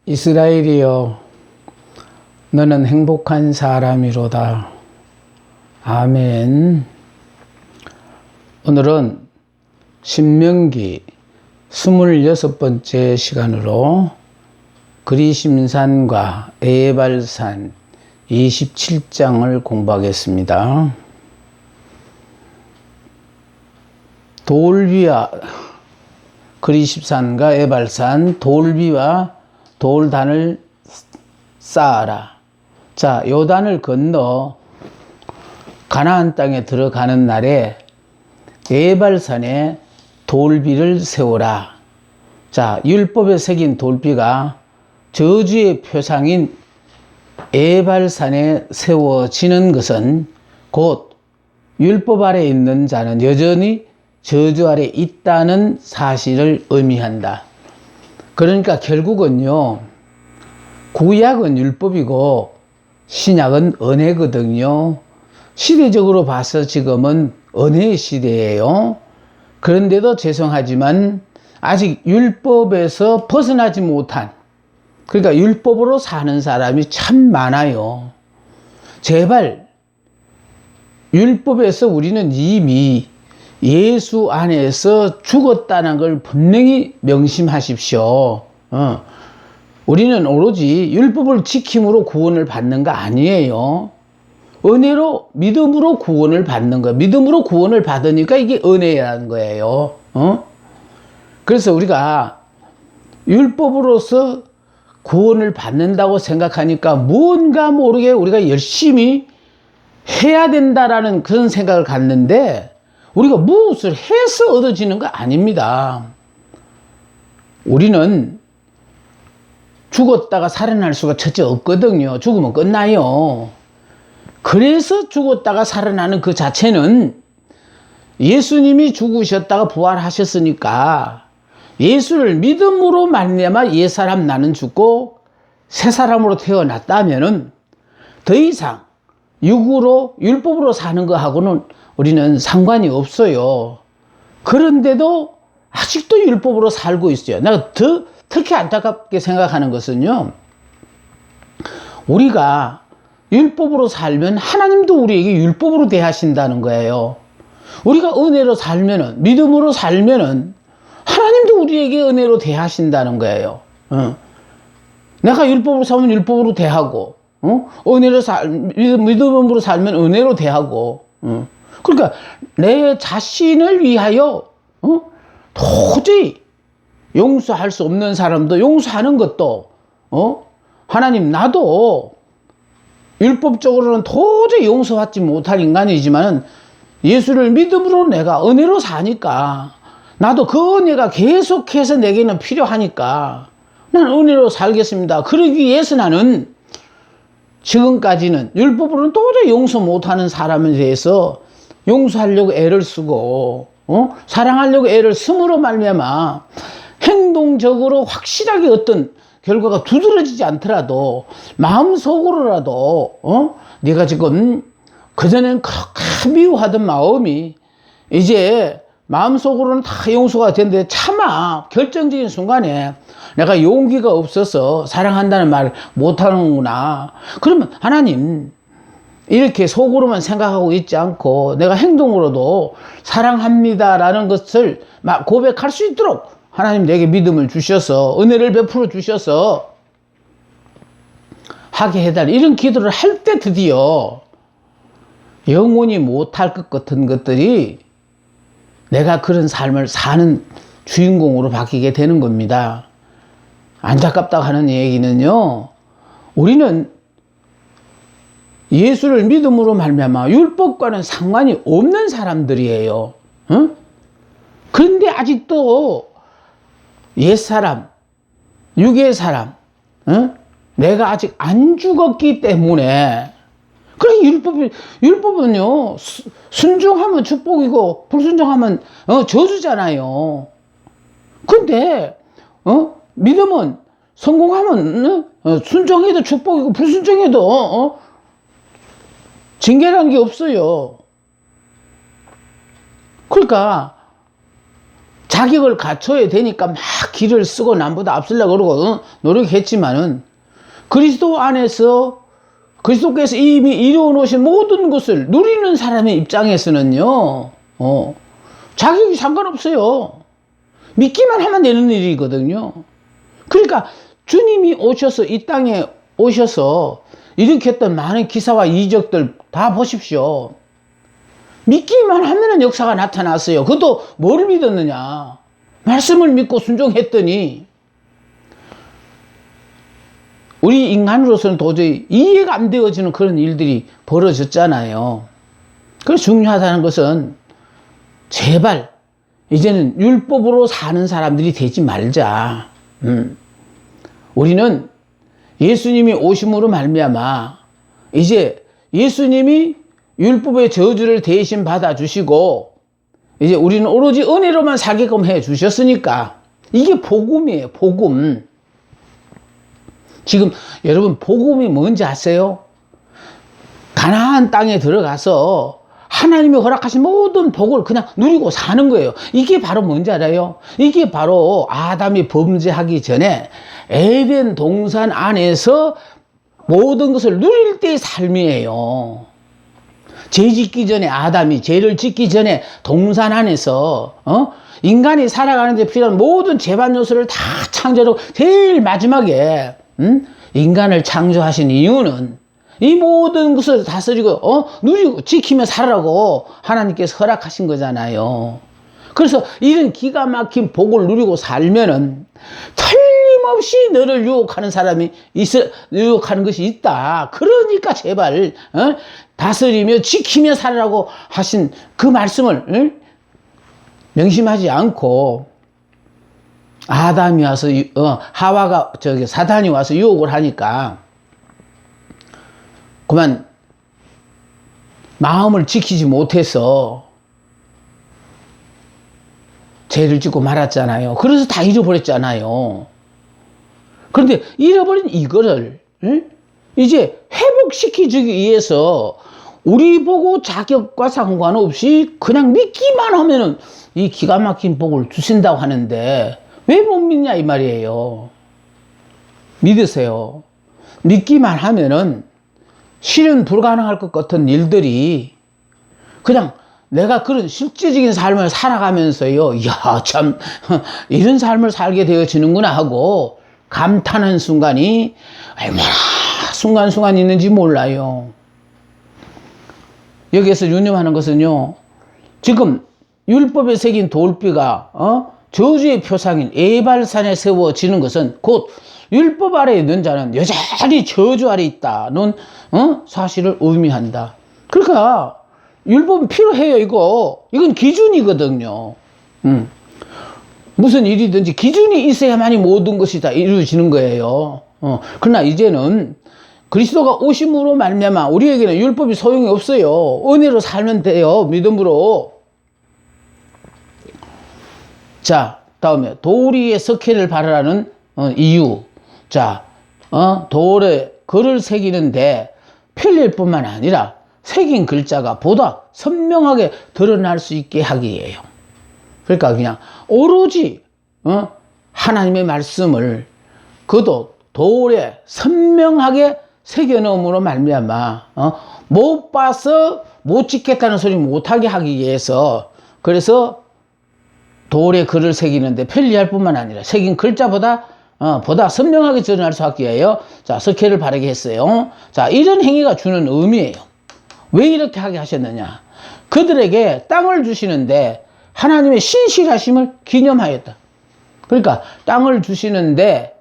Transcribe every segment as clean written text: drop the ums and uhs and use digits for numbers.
이스라엘이여, 너는 행복한 사람이로다. 아멘. 오늘은 신명기 26번째 시간으로 그리심산과 에발산 27장을 공부하겠습니다. 돌비와 그리심산과 에발산, 돌비와 돌단을 쌓아라. 자, 요단을 건너 가나안 땅에 들어가는 날에 에발산에 돌비를 세우라. 자, 율법에 새긴 돌비가 저주의 표상인 에발산에 세워지는 것은 곧 율법 아래 있는 자는 여전히 저주 아래 있다는 사실을 의미한다. 그러니까 결국은요, 구약은 율법이고 신약은 은혜거든요. 시대적으로 봐서 지금은 은혜의 시대예요. 그런데도 죄송하지만 아직 율법에서 벗어나지 못한, 그러니까 율법으로 사는 사람이 참 많아요. 제발 율법에서 우리는 이미 예수 안에서 죽었다는 걸 분명히 명심하십시오. 우리는 오로지 율법을 지킴으로 구원을 받는 거 아니에요. 은혜로, 믿음으로 구원을 받는 거예요. 믿음으로 구원을 받으니까 이게 은혜라는 거예요. 그래서 우리가 율법으로서 구원을 받는다고 생각하니까 뭔가 모르게 우리가 열심히 해야 된다라는 그런 생각을 갖는데, 우리가 무엇을 해서 얻어지는 거 아닙니다. 우리는 죽었다가 살아날 수가 첫째 없거든요. 죽으면 끝나요. 그래서 죽었다가 살아나는 그 자체는 예수님이 죽으셨다가 부활하셨으니까 예수를 믿음으로 말미암아 옛사람 나는 죽고 새 사람으로 태어났다면은 더 이상 육으로 율법으로 사는 거하고는 우리는 상관이 없어요. 그런데도 아직도 율법으로 살고 있어요. 내가 특히 안타깝게 생각하는 것은요, 우리가 율법으로 살면 하나님도 우리에게 율법으로 대하신다는 거예요. 우리가 은혜로 살면은, 믿음으로 살면은 하나님도 우리에게 은혜로 대하신다는 거예요. 내가 율법으로 살면 율법으로 대하고, 믿음으로 살면 은혜로 대하고, 그러니까 내 자신을 위하여 도저히 용서할 수 없는 사람도 용서하는 것도, 하나님, 나도 율법적으로는 도저히 용서받지 못할 인간이지만 예수를 믿음으로 내가 은혜로 사니까 나도 그 은혜가 계속해서 내게는 필요하니까 난 은혜로 살겠습니다. 그러기 위해서 나는 지금까지는 율법으로는 도저히 용서 못하는 사람에 대해서 용서하려고 애를 쓰고, 사랑하려고 애를 쓰므로 말미암아 행동적으로 확실하게 어떤 결과가 두드러지지 않더라도 마음속으로라도 네가 지금 그전엔 그렇게 미워하던 마음이 이제 마음속으로는 다 용서가 됐는데 차마 결정적인 순간에 내가 용기가 없어서 사랑한다는 말을 못하는구나. 그러면 하나님, 이렇게 속으로만 생각하고 있지 않고 내가 행동으로도 사랑합니다라는 것을 고백할 수 있도록 하나님 내게 믿음을 주셔서 은혜를 베풀어 주셔서 하게 해달라. 이런 기도를 할 때 드디어 영원히 못할 것 같은 것들이 내가 그런 삶을 사는 주인공으로 바뀌게 되는 겁니다. 안타깝다고 하는 얘기는요, 우리는 예수를 믿음으로 말미암아 율법과는 상관이 없는 사람들이에요. 그런데 아직도 옛사람, 육의 사람, 내가 아직 안 죽었기 때문에, 그래, 율법은요, 순종하면 축복이고, 불순종하면, 저주잖아요. 근데, 믿음은 성공하면, 순종해도 축복이고, 불순종해도, 징계라는 게 없어요. 그러니까, 자격을 갖춰야 되니까 막 길을 쓰고 남보다 앞서려고 그러고 노력했지만은 그리스도 안에서 그리스도께서 이미 이루어 놓으신 모든 것을 누리는 사람의 입장에서는요, 자격이 상관없어요. 믿기만 하면 되는 일이거든요. 그러니까 주님이 오셔서 이 땅에 오셔서 일으켰던 많은 기사와 이적들 다 보십시오. 믿기만 하면은 역사가 나타났어요. 그것도 뭘 믿었느냐? 말씀을 믿고 순종했더니 우리 인간으로서는 도저히 이해가 안 되어지는 그런 일들이 벌어졌잖아요. 그래서 중요하다는 것은 제발 이제는 율법으로 사는 사람들이 되지 말자. 우리는 예수님이 오심으로 말미암아 이제 예수님이 율법의 저주를 대신 받아주시고 이제 우리는 오로지 은혜로만 살게끔 해 주셨으니까 이게 복음이에요. 복음. 지금 여러분 복음이 뭔지 아세요? 가나안 땅에 들어가서 하나님이 허락하신 모든 복을 그냥 누리고 사는 거예요. 이게 바로 뭔지 알아요? 이게 바로 아담이 범죄하기 전에 에덴 동산 안에서 모든 것을 누릴 때의 삶이에요. 죄 짓기 전에 아담이 죄를 짓기 전에 동산 안에서 인간이 살아가는 데 필요한 모든 제반 요소를 다 창조하고 제일 마지막에 인간을 창조하신 이유는 이 모든 것을 다스리고 누리고 지키며 살아라고 하나님께서 허락하신 거잖아요. 그래서 이런 기가 막힌 복을 누리고 살면은 틀림없이 너를 유혹하는 사람이 유혹하는 것이 있다. 그러니까 제발 다스리며 지키며 살아라고 하신 그 말씀을 명심하지 않고 아담이 와서 하와가 사단이 와서 유혹을 하니까 그만 마음을 지키지 못해서 죄를 짓고 말았잖아요. 그래서 다 잃어버렸잖아요. 그런데 잃어버린 이거를 이제 회복시키기 위해서 우리 보고 자격과 상관없이 그냥 믿기만 하면은 이 기가 막힌 복을 주신다고 하는데 왜 못 믿냐 이 말이에요. 믿으세요. 믿기만 하면은 실현 불가능할 것 같은 일들이 그냥 내가 그런 실제적인 삶을 살아가면서요, 이야, 참, 이런 삶을 살게 되어지는구나 하고 감탄하는 순간이 얼마나 순간순간 있는지 몰라요. 여기에서 유념하는 것은요, 지금 율법에 새긴 돌비가, 저주의 표상인 에발산에 세워지는 것은 곧 율법 아래에 있는 자는 여전히 저주 아래에 있다는 사실을 의미한다. 그러니까 율법은 필요해요. 이건 기준이거든요. 무슨 일이든지 기준이 있어야만이 모든 것이 다 이루어지는 거예요. 그러나 이제는 그리스도가 오심으로 말미암아 우리에게는 율법이 소용이 없어요. 은혜로 살면 돼요. 믿음으로. 자, 다음에 도리의 석회를 바르라는 이유. 자, 돌에 글을 새기는데 편리할 뿐만 아니라 새긴 글자가 보다 선명하게 드러날 수 있게 하기예요. 그러니까 그냥 오로지 하나님의 말씀을 그도 돌에 선명하게 새겨넣음으로 말미암아 못 봐서 못 찍겠다는 소리 못하게 하기 위해서 그래서 돌에 글을 새기는데 편리할 뿐만 아니라 새긴 글자보다 보다 선명하게 드러날 수 있게 해요. 자, 석회를 바르게 했어요. 자, 이런 행위가 주는 의미예요. 왜 이렇게 하게 하셨느냐? 그들에게 땅을 주시는데 하나님의 신실하심을 기념하였다. 그러니까 땅을 주시는데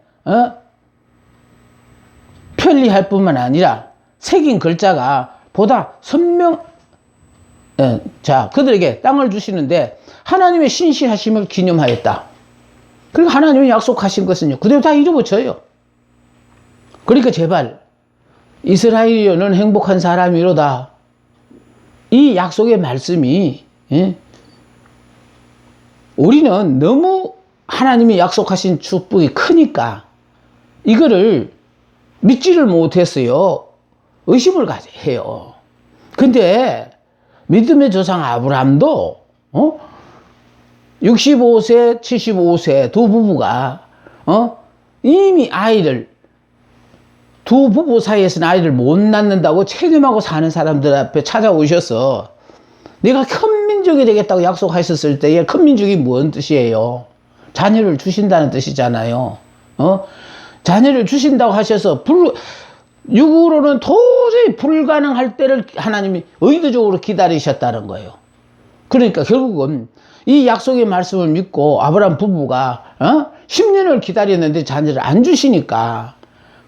편리할 뿐만 아니라 새긴 글자가 보다 자, 그들에게 땅을 주시는데 하나님의 신실하심을 기념하였다. 그러니까 하나님이 약속하신 것은요, 그대로 다 이루어져요. 그러니까 제발 이스라엘이는 행복한 사람이로다. 이 약속의 말씀이 우리는 너무 하나님이 약속하신 축복이 크니까 이거를 믿지를 못했어요. 의심을 해요. 근데 믿음의 조상 아브라함도 65세, 75세 두 부부가 이미 아이를 두 부부 사이에서는 아이를 못 낳는다고 체념하고 사는 사람들 앞에 찾아오셔서 내가 큰 민족이 되겠다고 약속하셨을 때에 큰 민족이 뭔 뜻이에요? 자녀를 주신다는 뜻이잖아요. 자녀를 주신다고 하셔서 육으로는 도저히 불가능할 때를 하나님이 의도적으로 기다리셨다는 거예요. 그러니까 결국은 이 약속의 말씀을 믿고 아브라함 부부가 10년을 기다렸는데 자녀를 안 주시니까,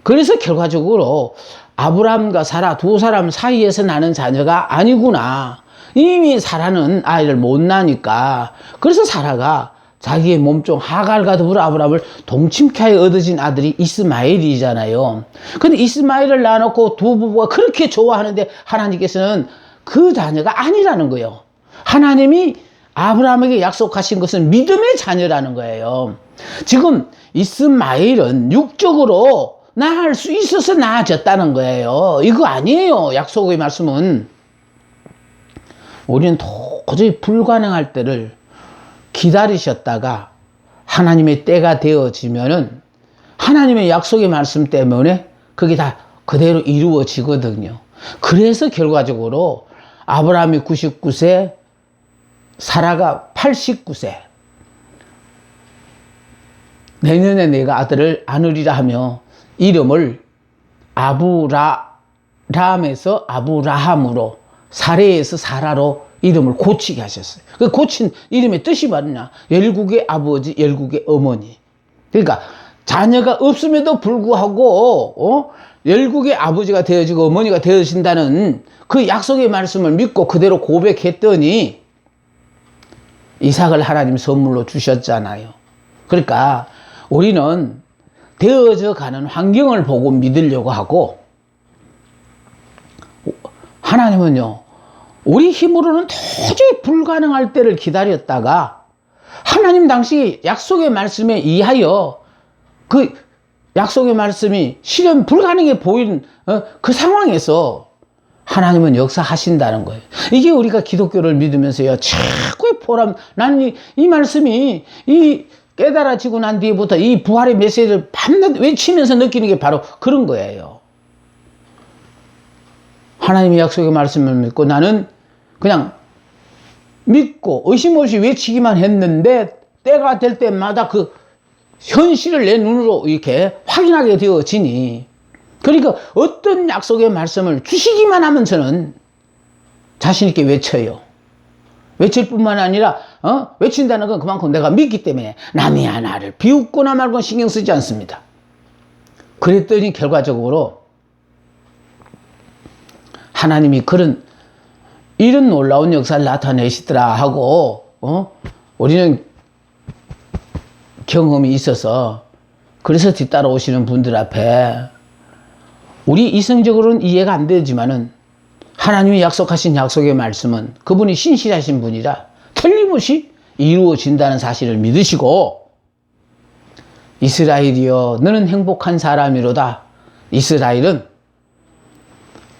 그래서 결과적으로 아브라함과 사라 두 사람 사이에서 나는 자녀가 아니구나, 이미 사라는 아이를 못 낳으니까, 그래서 사라가 자기의 몸종 하갈과 더불어 아브라함을 동침케 하여 얻어진 아들이 이스마엘이잖아요. 근데 이스마엘을 낳아놓고 두 부부가 그렇게 좋아하는데 하나님께서는 그 자녀가 아니라는 거예요. 하나님이 아브라함에게 약속하신 것은 믿음의 자녀라는 거예요. 지금 이스마엘은 육적으로 낳을 수 있어서 낳아졌다는 거예요. 이거 아니에요. 약속의 말씀은. 우리는 도저히 불가능할 때를 기다리셨다가 하나님의 때가 되어지면은 하나님의 약속의 말씀 때문에 그게 다 그대로 이루어지거든요. 그래서 결과적으로 아브라함이 99세, 사라가 89세, 내년에 내가 아들을 안으리라 하며 이름을 아브라함에서 아브라함으로, 사레에서 사라로 이름을 고치게 하셨어요. 그 고친 이름의 뜻이 뭐냐? 열국의 아버지, 열국의 어머니. 그러니까 자녀가 없음에도 불구하고 열국의 아버지가 되어지고 어머니가 되어진다는 그 약속의 말씀을 믿고 그대로 고백했더니 이삭을 하나님 선물로 주셨잖아요. 그러니까 우리는 되어져 가는 환경을 보고 믿으려고 하고, 하나님은요, 우리 힘으로는 도저히 불가능할 때를 기다렸다가 하나님 당시 약속의 말씀에 의하여 그 약속의 말씀이 실현 불가능해 보이는 그 상황에서 하나님은 역사하신다는 거예요. 이게 우리가 기독교를 믿으면서요, 최고의 보람. 나는 이 말씀이 깨달아지고 난 뒤부터 이 부활의 메시지를 밤낮 외치면서 느끼는 게 바로 그런 거예요. 하나님의 약속의 말씀을 믿고 나는 그냥 믿고 의심 없이 외치기만 했는데 때가 될 때마다 그 현실을 내 눈으로 이렇게 확인하게 되어지니, 그러니까 어떤 약속의 말씀을 주시기만 하면 저는 자신 있게 외쳐요. 외칠 뿐만 아니라 외친다는 건 그만큼 내가 믿기 때문에 남이야 나를 비웃거나 말거나 신경 쓰지 않습니다. 그랬더니 결과적으로 하나님이 이런 놀라운 역사를 나타내시더라 하고 우리는 경험이 있어서, 그래서 뒤따라오시는 분들 앞에 우리 이성적으로는 이해가 안 되지만은 하나님이 약속하신 약속의 말씀은 그분이 신실하신 분이라 틀림없이 이루어진다는 사실을 믿으시고, 이스라엘이여 너는 행복한 사람이로다. 이스라엘은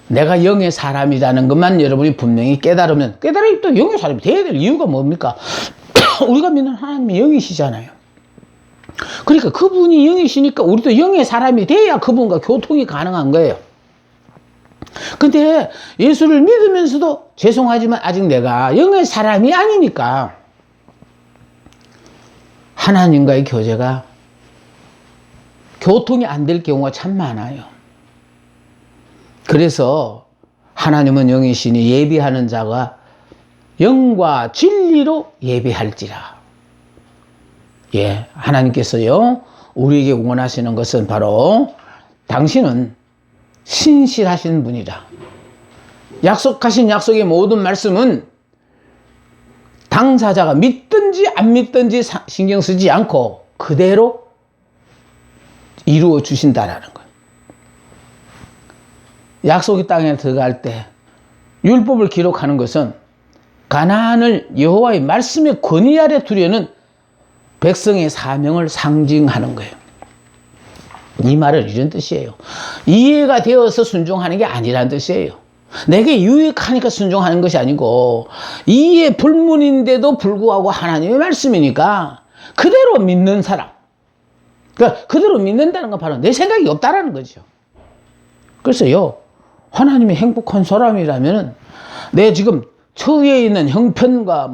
내가 영의 사람이라는 것만 여러분이 분명히 깨달으면, 깨달으면 또 영의 사람이 돼야 될 이유가 뭡니까? 우리가 믿는 하나님이 영이시잖아요. 그러니까 그분이 영이시니까 우리도 영의 사람이 돼야 그분과 교통이 가능한 거예요. 근데 예수를 믿으면서도 죄송하지만 아직 내가 영의 사람이 아니니까 하나님과의 교통이 안 될 경우가 참 많아요. 그래서 하나님은 영이시니 예비하는 자가 영과 진리로 예비할지라. 예, 하나님께서요, 우리에게 원하시는 것은 바로 당신은 신실하신 분이라. 약속하신 약속의 모든 말씀은 당사자가 믿든지 안 믿든지 신경 쓰지 않고 그대로 이루어 주신다라는 거예요. 약속의 땅에 들어갈 때 율법을 기록하는 것은 가나안을 여호와의 말씀의 권위 아래 두려는 백성의 사명을 상징하는 거예요. 이 말은 이런 뜻이에요. 이해가 되어서 순종하는 게 아니란 뜻이에요. 내게 유익하니까 순종하는 것이 아니고 이에 불문인데도 불구하고 하나님의 말씀이니까 그대로 믿는 사람. 그러니까 그대로 믿는다는 건 바로 내 생각이 없다라는 거죠. 그래서요, 하나님이 행복한 사람이라면 내 지금 처해 있는 형편과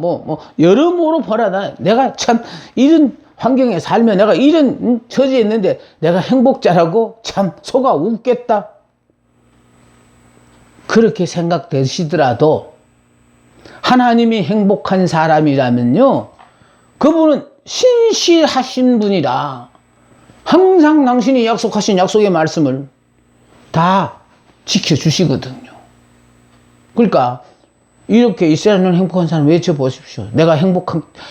여러모로 보라다 내가 참 이런 환경에 살면 내가 이런 처지에 있는데 내가 행복자라고 참 속아 웃겠다. 그렇게 생각되시더라도 하나님이 행복한 사람이라면요, 그분은 신실하신 분이라 항상 당신이 약속하신 약속의 말씀을 다 지켜주시거든요. 그러니까 이렇게 이스라엘은 행복한 사람 외쳐보십시오. 내가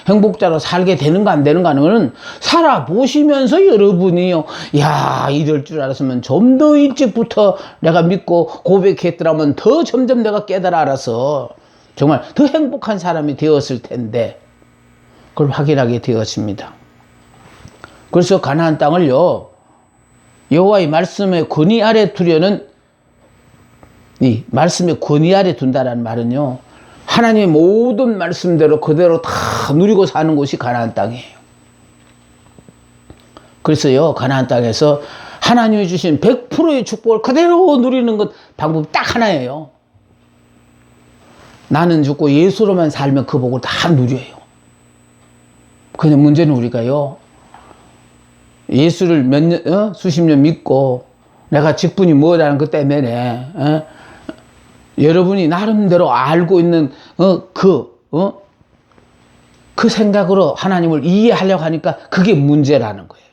행복자로 살게 되는가 안 되는가 하는 거는 살아보시면서 여러분이요, 야, 이럴 줄 알았으면 좀 더 일찍부터 내가 믿고 고백했더라면 더 점점 내가 깨달아 알아서 정말 더 행복한 사람이 되었을 텐데 그걸 확인하게 되었습니다. 그래서 가나안 땅을요, 여호와의 말씀의 권위 아래 두려는, 이 말씀의 권위 아래 둔다라는 말은요, 하나님의 모든 말씀대로 그대로 다 누리고 사는 곳이 가나안 땅이에요. 그래서요, 가나안 땅에서 하나님이 주신 100%의 축복을 그대로 누리는 것 방법이 딱 하나예요. 나는 죽고 예수로만 살면 그 복을 다 누려요. 근데 문제는 우리가요, 예수를 수십 년 믿고 내가 직분이 뭐라는 것 때문에 여러분이 나름대로 알고 있는 그 생각으로 하나님을 이해하려고 하니까 그게 문제라는 거예요.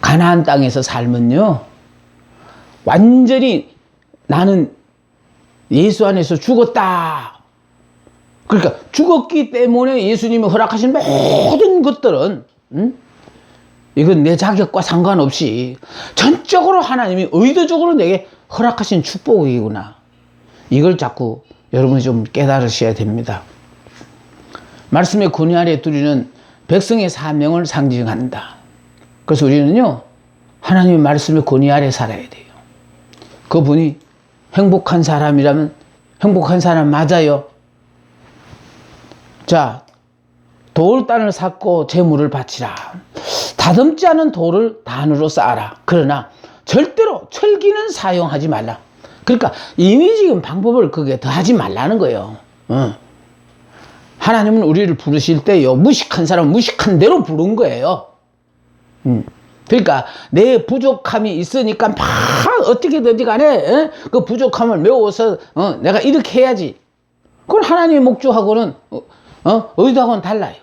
가나안 땅에서 살면요, 완전히 나는 예수 안에서 죽었다. 그러니까 죽었기 때문에 예수님이 허락하신 모든 것들은 이건 내 자격과 상관없이 전적으로 하나님이 의도적으로 내게 허락하신 축복이구나. 이걸 자꾸 여러분이 좀 깨달으셔야 됩니다. 말씀의 권위 아래 두리는 백성의 사명을 상징한다. 그래서 우리는요, 하나님의 말씀의 권위 아래 살아야 돼요. 그분이 행복한 사람이라면 행복한 사람 맞아요. 자, 돌단을 삭고 재물을 바치라. 다듬지 않은 돌을 단으로 쌓아라. 그러나 절대로 철기는 사용하지 말라. 그러니까 이미 지금 방법을 그게 더 하지 말라는 거예요. 하나님은 우리를 부르실 때요, 무식한 사람 무식한 대로 부른 거예요. 그러니까 내 부족함이 있으니까 막 어떻게든지 간에 그 부족함을 메워서 내가 이렇게 해야지. 그건 하나님의 목적하고는 의도하고는 달라요.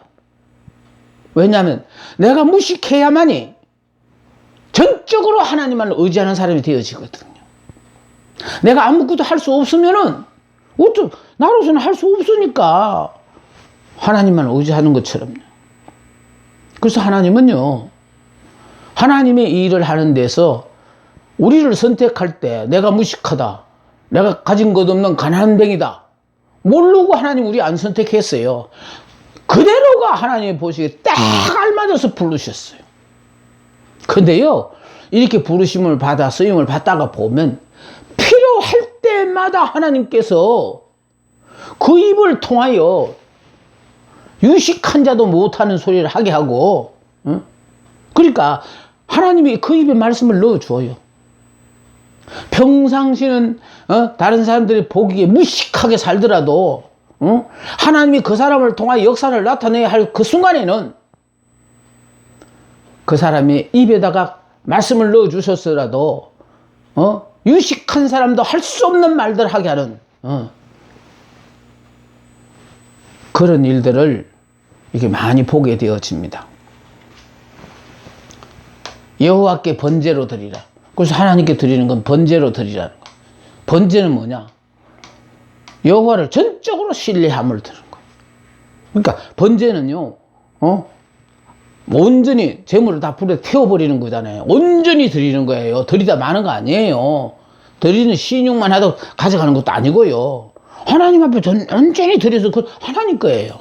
왜냐하면 내가 무식해야만이 전적으로 하나님만 의지하는 사람이 되어지거든요. 내가 아무것도 할 수 없으면은 나로서는 할 수 없으니까 하나님만 의지하는 것처럼요. 그래서 하나님은요, 하나님의 일을 하는 데서 우리를 선택할 때 내가 무식하다, 내가 가진 것 없는 가난뱅이다 모르고 하나님 우리 안 선택했어요. 그대로가 하나님이 보시기에 딱 알맞아서 부르셨어요. 근데요, 이렇게 부르심을 받아 쓰임을 받다가 보면 필요할 때마다 하나님께서 그 입을 통하여 유식한 자도 못하는 소리를 하게 하고, 그러니까 하나님이 그 입에 말씀을 넣어줘요. 평상시는 다른 사람들이 보기에 무식하게 살더라도 하나님이 그 사람을 통하여 역사를 나타내야 할 그 순간에는 그 사람이 입에다가 말씀을 넣어주셨더라도 유식한 사람도 할 수 없는 말들 하게 하는 그런 일들을 이렇게 많이 보게 되어집니다. 여호와께 번제로 드리라. 그래서 하나님께 드리는 건 번제로 드리라는 거예요. 번제는 뭐냐? 여호와를 전적으로 신뢰함을 드리는 거예요. 그러니까 번제는요, 온전히 재물을 다 불에 태워버리는 거잖아요. 온전히 드리는 거예요. 드리다 마는 거 아니에요. 드리는 신용만 하다 가져가는 것도 아니고요. 하나님 앞에 온전히 드려서 그 하나님 거예요.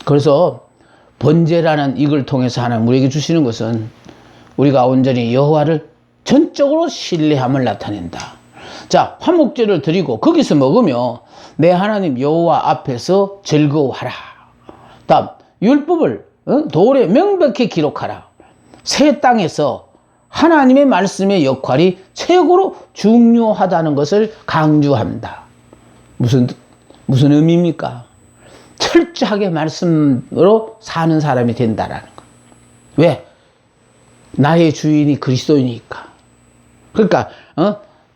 그래서 번제라는 이걸 통해서 하나님 우리에게 주시는 것은 우리가 온전히 여호와를 전적으로 신뢰함을 나타낸다. 자, 화목제를 드리고 거기서 먹으며 내 하나님 여호와 앞에서 즐거워하라. 다음, 율법을 돌에 명백히 기록하라. 새 땅에서 하나님의 말씀의 역할이 최고로 중요하다는 것을 강조합니다. 무슨 의미입니까? 철저하게 말씀으로 사는 사람이 된다라는 것. 왜? 나의 주인이 그리스도이니까. 그러니까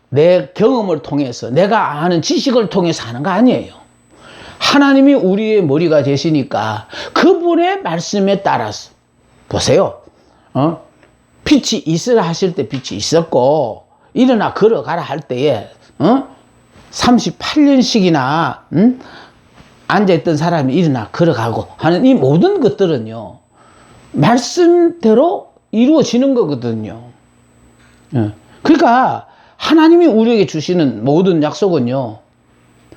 내 경험을 통해서, 내가 아는 지식을 통해서 하는 거 아니에요. 하나님이 우리의 머리가 되시니까 그분의 말씀에 따라서. 보세요. 빛이 있으라 하실 때 빛이 있었고, 일어나 걸어가라 할 때에 38년씩이나 앉아있던 사람이 일어나 걸어가고 하는 이 모든 것들은요, 말씀대로 이루어지는 거거든요. 그러니까 하나님이 우리에게 주시는 모든 약속은요,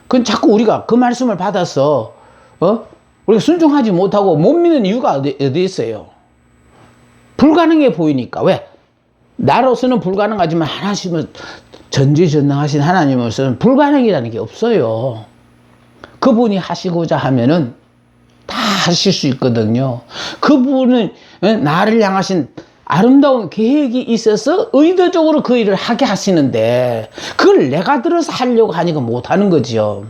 그건 자꾸 우리가 그 말씀을 받아서 우리가 순종하지 못하고 못 믿는 이유가 어디 있어요? 불가능해 보이니까. 왜? 나로서는 불가능하지만 하나님은 전지전능하신 하나님으로서는 불가능이라는 게 없어요. 그분이 하시고자 하면은 다 하실 수 있거든요. 그분은 나를 향하신 아름다운 계획이 있어서 의도적으로 그 일을 하게 하시는데, 그걸 내가 들어서 하려고 하니까 못하는 거지요.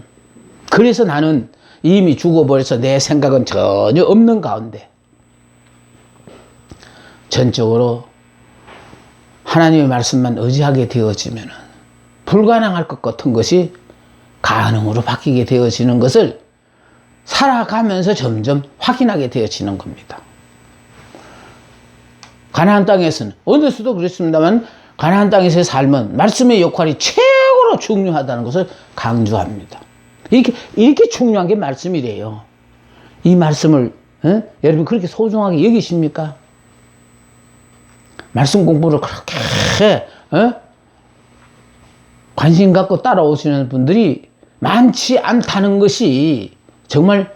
그래서 나는 이미 죽어버려서 내 생각은 전혀 없는 가운데 전적으로 하나님의 말씀만 의지하게 되어지면 불가능할 것 같은 것이 가능으로 바뀌게 되어지는 것을 살아가면서 점점 확인하게 되어지는 겁니다. 가나안 땅에서는, 어디서도 그렇습니다만 가나안 땅에서의 삶은 말씀의 역할이 최고로 중요하다는 것을 강조합니다. 이렇게 중요한 게 말씀이래요. 이 말씀을 여러분 그렇게 소중하게 여기십니까? 말씀 공부를 그렇게 관심 갖고 따라오시는 분들이 많지 않다는 것이 정말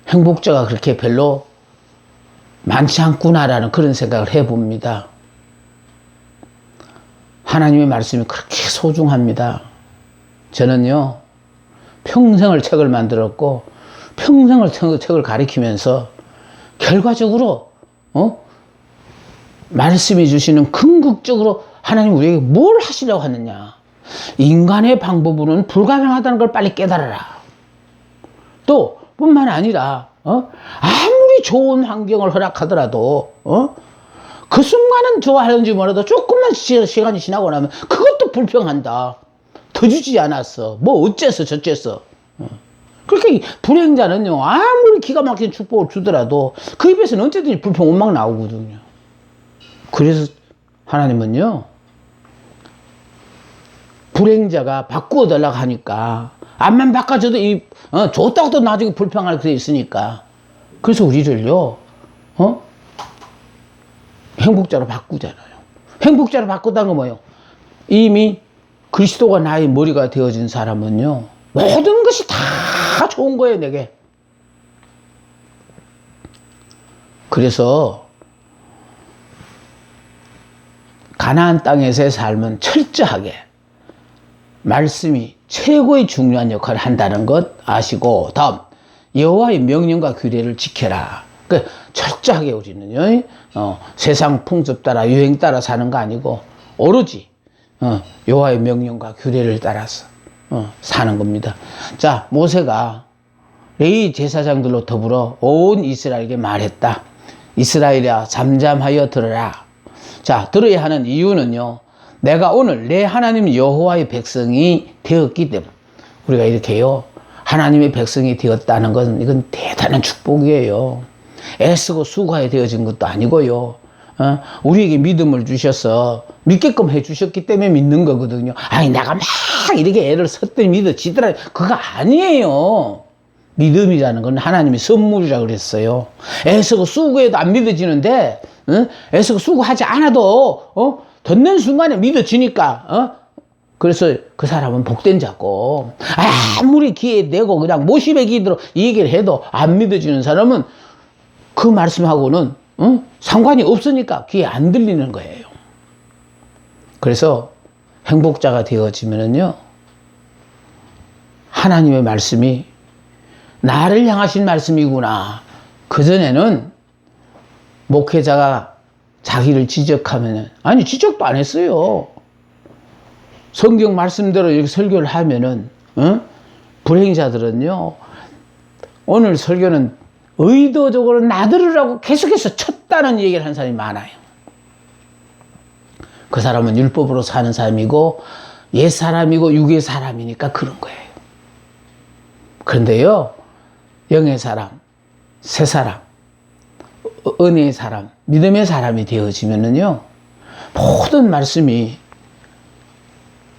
행복자가 그렇게 별로 많지 않구나라는 그런 생각을 해봅니다. 하나님의 말씀이 그렇게 소중합니다. 저는요, 평생을 책을 만들었고 평생을 책을 가리키면서 결과적으로 말씀해 주시는 궁극적으로 하나님 우리에게 뭘 하시려고 하느냐. 인간의 방법으로는 불가능하다는 걸 빨리 깨달아라. 또 뿐만 아니라 아무리 좋은 환경을 허락하더라도 그 순간은 좋아하는지 몰라도 조금만 시간이 지나고 나면 그것도 불평한다. 더 주지 않았어. 뭐 어째서 저째서. 그렇게 불행자는요, 아무리 기가 막힌 축복을 주더라도 그 입에서는 언제든지 불평 원망 나오거든요. 그래서 하나님은요, 불행자가 바꾸어 달라고 하니까 암만 바꿔줘도 좋다고 또 나중에 불평할 게 있으니까, 그래서 우리를요 행복자로 바꾸잖아요. 행복자로 바꾸다는 건 뭐예요? 이미 그리스도가 나의 머리가 되어진 사람은요, 모든 것이 다 좋은 거예요, 내게. 그래서 가나안 땅에서의 삶은 철저하게 말씀이 최고의 중요한 역할을 한다는 것 아시고, 다음, 여호와의 명령과 규례를 지켜라. 그러니까 철저하게 우리는요, 세상 풍습 따라 유행 따라 사는 거 아니고 오로지 여호와의 명령과 규례를 따라서 사는 겁니다. 자, 모세가 레위 제사장들로 더불어 온 이스라엘에게 말했다. 이스라엘아, 잠잠하여 들으라. 자, 들어야 하는 이유는요, 내가 오늘 내 하나님 여호와의 백성이 되었기 때문에. 우리가 이렇게요, 하나님의 백성이 되었다는 건 이건 대단한 축복이에요. 애쓰고 수고하여 되어진 것도 아니고요, 우리에게 믿음을 주셔서 믿게끔 해주셨기 때문에 믿는 거거든요. 아니, 내가 막 이렇게 애를 썼더니 믿어지더라, 그거 아니에요. 믿음이라는 건 하나님의 선물이라고 그랬어요. 애쓰고 수고해도 안 믿어지는데, 애쓰고 수고하지 않아도 듣는 순간에 믿어지니까 그래서 그 사람은 복된 자고, 아무리 기회 내고 그냥 모시의 기도로 이 얘기를 해도 안 믿어지는 사람은 그 말씀하고는 상관이 없으니까 귀에 안 들리는 거예요. 그래서 행복자가 되어지면은요, 하나님의 말씀이 나를 향하신 말씀이구나. 그전에는 목회자가 자기를 지적하면은, 아니, 지적도 안 했어요. 성경 말씀대로 이렇게 설교를 하면은, 불행자들은요, 오늘 설교는 의도적으로 나들으라고 계속해서 쳤다는 얘기를 한 사람이 많아요. 그 사람은 율법으로 사는 사람이고, 옛 사람이고, 육의 사람이니까 그런 거예요. 그런데요, 영의 사람, 새 사람, 은혜의 사람, 믿음의 사람이 되어지면은요, 모든 말씀이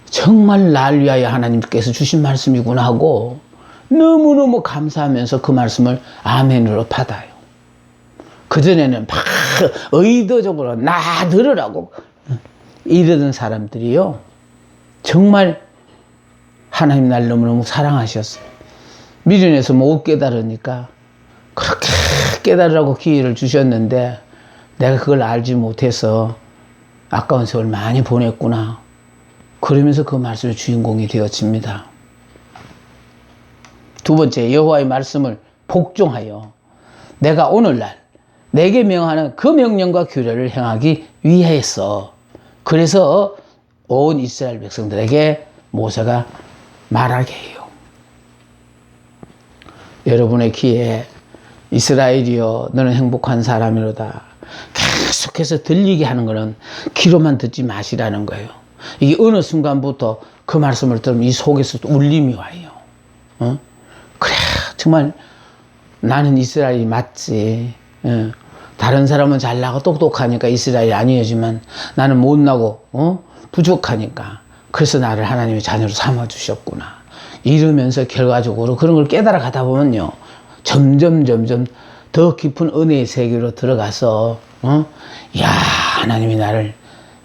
정말 날 위하여 하나님께서 주신 말씀이구나 하고 너무너무 감사하면서 그 말씀을 아멘으로 받아요. 그전에는 막 의도적으로 나 들으라고 이러던 사람들이요, 정말 하나님 날 너무너무 사랑하셨어요. 미련해서 못 깨달으니까 그렇게 깨달으라고 기회를 주셨는데 내가 그걸 알지 못해서 아까운 세월 많이 보냈구나. 그러면서 그 말씀의 주인공이 되어집니다. 두 번째, 여호와의 말씀을 복종하여 내가 오늘날 내게 명하는 그 명령과 규례를 행하기 위해서, 그래서 온 이스라엘 백성들에게 모세가 말하게 해요. 여러분의 귀에 이스라엘이여 너는 행복한 사람이로다 계속해서 들리게 하는 것은 귀로만 듣지 마시라는 거예요. 이게 어느 순간부터 그 말씀을 들으면 이 속에서 울림이 와요. 그래, 정말 나는 이스라엘이 맞지. 다른 사람은 잘나고 똑똑하니까 이스라엘이 아니었지만 나는 못나고 부족하니까 그래서 나를 하나님의 자녀로 삼아주셨구나. 이러면서 결과적으로 그런 걸 깨달아 가다 보면요, 점점 더 깊은 은혜의 세계로 들어가서 야, 하나님이 나를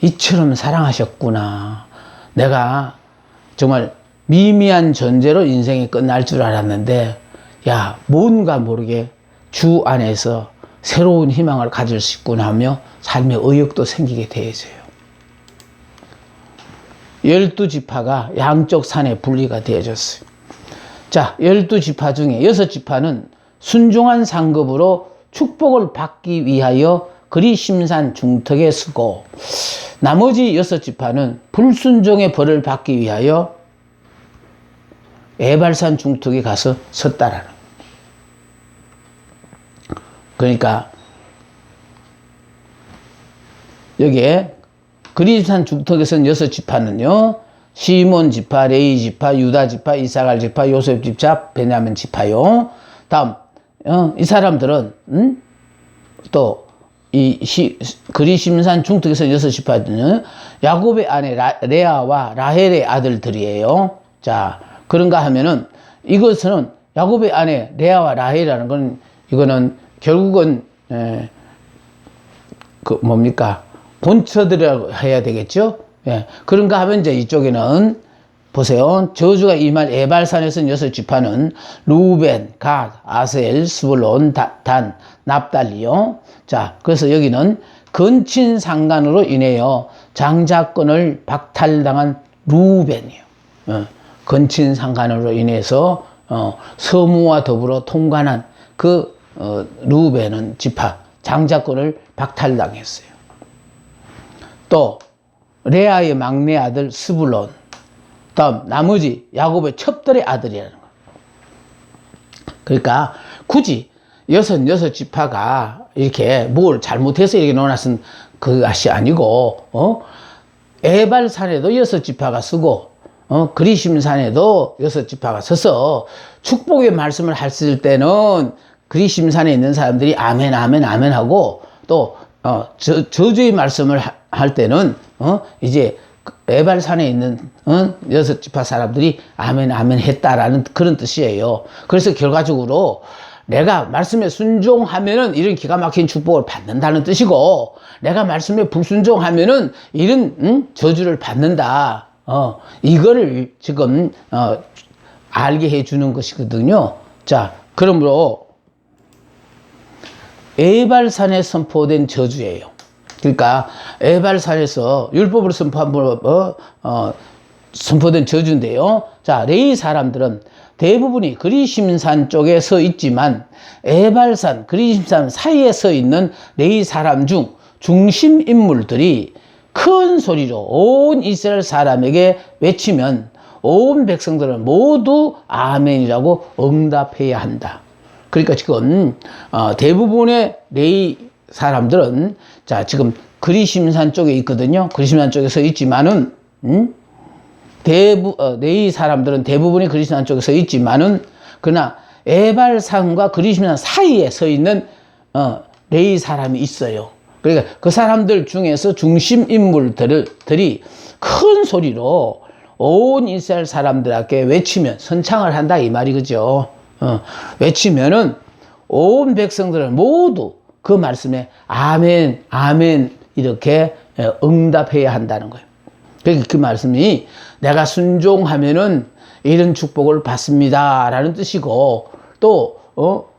이처럼 사랑하셨구나. 내가 정말 미미한 존재로 인생이 끝날 줄 알았는데, 야, 뭔가 모르게 주 안에서 새로운 희망을 가질 수 있구나 하며 삶의 의욕도 생기게 되어져요. 12지파가 양쪽 산에 분리가 되어졌어요. 자, 12지파 중에 6지파는 순종한 상급으로 축복을 받기 위하여 그리심산 중턱에 서고, 나머지 6지파는 불순종의 벌을 받기 위하여 에발산 중턱에 가서 섰다라는 거예요. 그러니까 여기에 그리심산 중턱에 선 6지파는요, 시몬 지파, 레위 지파, 유다 지파, 이사갈 지파, 요셉 지파, 베냐민 지파요. 다음 이 사람들은 또 그리심산 중턱에 선 6지파는 야곱의 아내 레아와 라헬의 아들들이에요. 자, 그런가 하면은 이것은 야곱의 아내 레아와 라헬이라는 건, 이거는 결국은 그 뭡니까, 본처들이라고 해야 되겠죠. 예. 그런가 하면 이제 이쪽에는 보세요. 저주가 임할 에발산에서 6지파는 루벤, 갓, 아셀, 스불론, 단, 납달리요. 자, 그래서 여기는 근친 상간으로 인해요 장자권을 박탈당한 루벤이요. 근친 상간으로 인해서 서무와 더불어 통관한 그 루벤은 지파 장자권을 박탈당했어요. 또 레아의 막내 아들 스불론, 다음 나머지 야곱의 첩들의 아들이라는 거예요. 그러니까 굳이 6지파가 이렇게 뭘 잘못해서 이렇게 놓아놨은 그것이 아니고, 에발산에도 6지파가 쓰고, 그리심산에도 6지파가 서서 축복의 말씀을 했을 때는 그리심산에 있는 사람들이 아멘 아멘 아멘 하고, 또 저주의 말씀을 할 때는 이제 에발산에 있는 6지파 사람들이 아멘 아멘 했다라는 그런 뜻이에요. 그래서 결과적으로 내가 말씀에 순종하면은 이런 기가 막힌 축복을 받는다는 뜻이고, 내가 말씀에 불순종하면은 이런 저주를 받는다. 이거를 지금 알게 해주는 것이거든요. 자, 그러므로 에발산에 선포된 저주예요. 그러니까 에발산에서 율법으로 선포된 저주인데요. 자, 레위 사람들은 대부분이 그리심산 쪽에 서 있지만 에발산, 그리심산 사이에 서 있는 레위 사람 중 중심 인물들이 큰 소리로 온 이스라엘 사람에게 외치면 온 백성들은 모두 아멘이라고 응답해야 한다. 그러니까 지금 대부분의 레위 사람들은 자 지금 그리심산 쪽에 있거든요. 그리심산 쪽에 서 있지만은 레위 사람들은 대부분이 그리심산 쪽에 서 있지만은 그러나 에발산과 그리심산 사이에 서 있는 레위 사람이 있어요. 그러니까 그 사람들 중에서 중심 인물들이 큰 소리로 온 이스라엘 사람들에게 외치면 선창을 한다 이 말이 그죠. 외치면은 온 백성들은 모두 그 말씀에 아멘, 아멘 이렇게 응답해야 한다는 거예요. 그러니까 그 말씀이 내가 순종하면은 이런 축복을 받습니다라는 뜻이고 또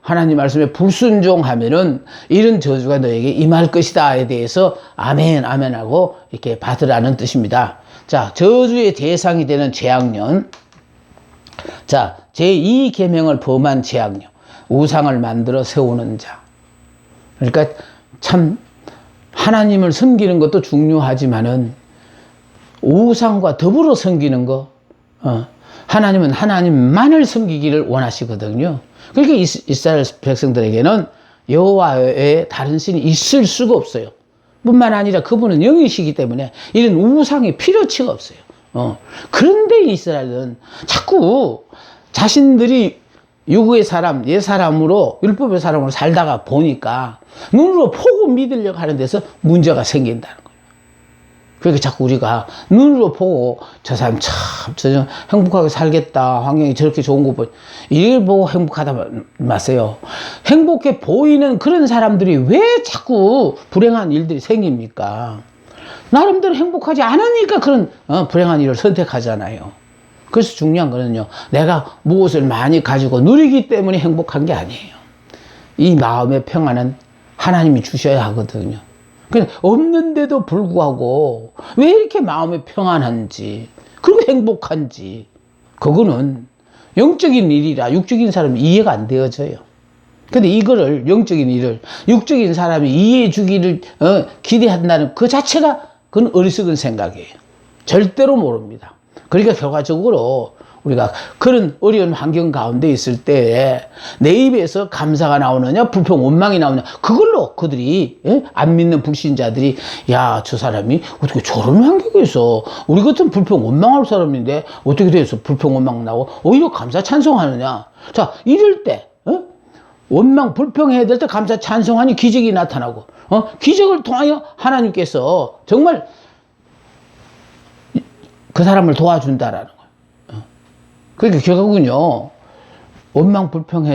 하나님 말씀에 불순종하면은 이런 저주가 너에게 임할 것이다에 대해서 아멘, 아멘 하고 이렇게 받으라는 뜻입니다. 자, 저주의 대상이 되는 재앙년. 자, 제2계명을 범한 재앙년. 우상을 만들어 세우는 자. 그러니까 참 하나님을 섬기는 것도 중요하지만은 우상과 더불어 섬기는 거. 하나님은 하나님만을 섬기기를 원하시거든요. 그러니까 이스라엘 백성들에게는 여호와 외에 다른 신이 있을 수가 없어요. 뿐만 아니라 그분은 영이시기 때문에 이런 우상이 필요치가 없어요. 그런데 이스라엘은 자꾸 자신들이 유구의 사람, 옛 사람으로, 율법의 사람으로 살다가 보니까 눈으로 보고 믿으려고 하는 데서 문제가 생긴다는 거예요. 그러니까 자꾸 우리가 눈으로 보고 저 사람 참, 저 행복하게 살겠다. 환경이 저렇게 좋은 거 보고, 이걸 보고 행복하다 마세요. 행복해 보이는 그런 사람들이 왜 자꾸 불행한 일들이 생깁니까? 나름대로 행복하지 않으니까 그런 불행한 일을 선택하잖아요. 그래서 중요한 거는요, 내가 무엇을 많이 가지고 누리기 때문에 행복한 게 아니에요. 이 마음의 평안은 하나님이 주셔야 하거든요. 그냥 없는데도 불구하고 왜 이렇게 마음이 평안한지, 그리고 행복한지, 그거는 영적인 일이라 육적인 사람이 이해가 안 되어져요. 근데 이거를, 영적인 일을 육적인 사람이 이해해 주기를 기대한다는 그 자체가 그건 어리석은 생각이에요. 절대로 모릅니다. 그러니까 결과적으로 우리가 그런 어려운 환경 가운데 있을 때 내 입에서 감사가 나오느냐 불평 원망이 나오느냐, 그걸로 그들이 안 믿는 불신자들이 야, 저 사람이 어떻게 저런 환경에서 우리 같은 불평 원망할 사람인데 어떻게 돼서 불평 원망 나오고 오히려 감사 찬송하느냐. 자, 이럴 때 원망 불평해야 될 때 감사 찬송하니 기적이 나타나고 기적을 통하여 하나님께서 정말 그 사람을 도와준다라는 거예요. 그러니까 결국은요, 원망 불평해